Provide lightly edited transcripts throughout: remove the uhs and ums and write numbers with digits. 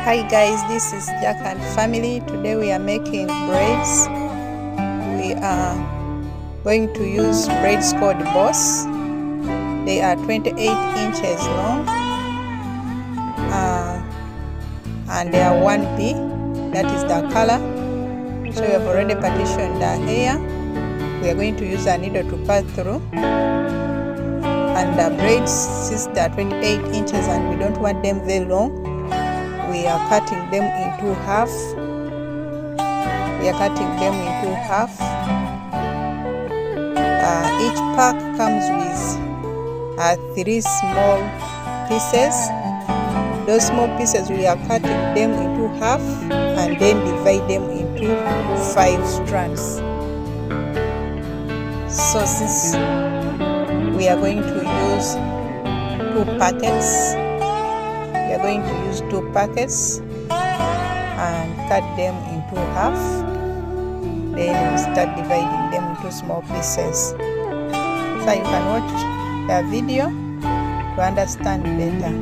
Hi guys, this is Jack and family. Today we are making braids. We are going to use braids called Boss. They are 28 inches long and they are 1B. That is the color. So we have already partitioned the hair. We are going to use a needle to cut through. And the braids, since they are 28 inches and we don't want them very long, we are cutting them into half. Each pack comes with 3 small pieces. Those small pieces we are cutting them into half and then divide them into 5 strands. So since we are going to use 2 packets, we are going to use 2 packets and cut them into half. Then we start dividing them into small pieces. So you can watch the video to understand better.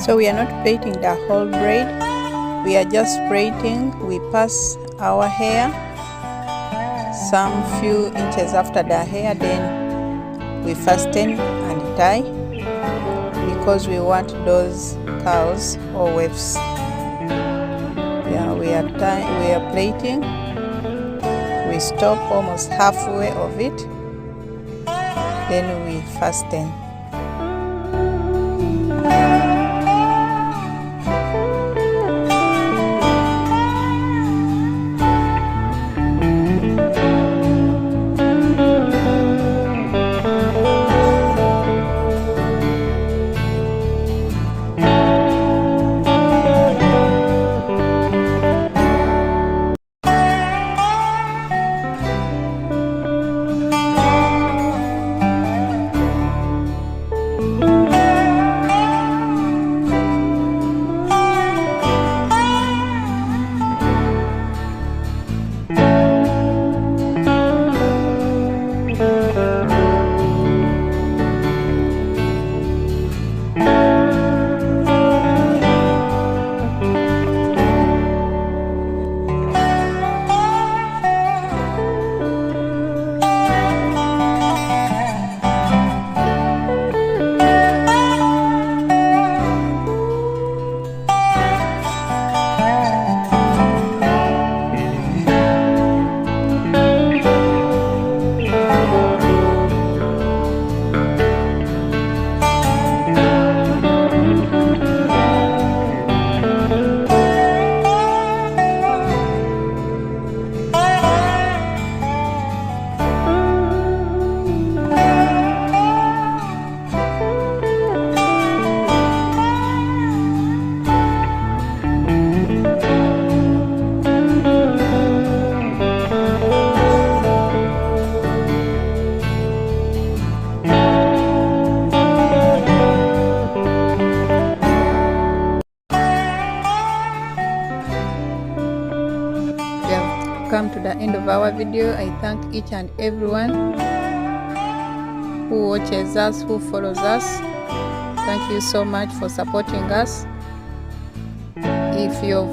So we are not plaiting the whole braid, we are just plaiting. We pass our hair some few inches after the hair, then we fasten and tie, because we want those curls or waves. Yeah, we are plaiting. We stop almost halfway of it, then we fasten. Come to the end of our video. I thank each and everyone who watches us, who follows us. Thank you so much for supporting us. If you're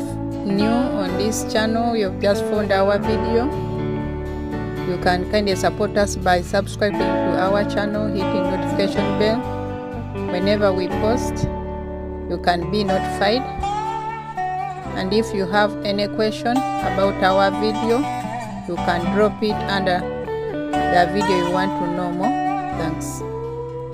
new on this channel, you've just found our video, you can kindly support us by subscribing to our channel, hitting notification bell. Whenever we post, you can be notified. And if you have any question about our video, you can drop it under the video you want to know.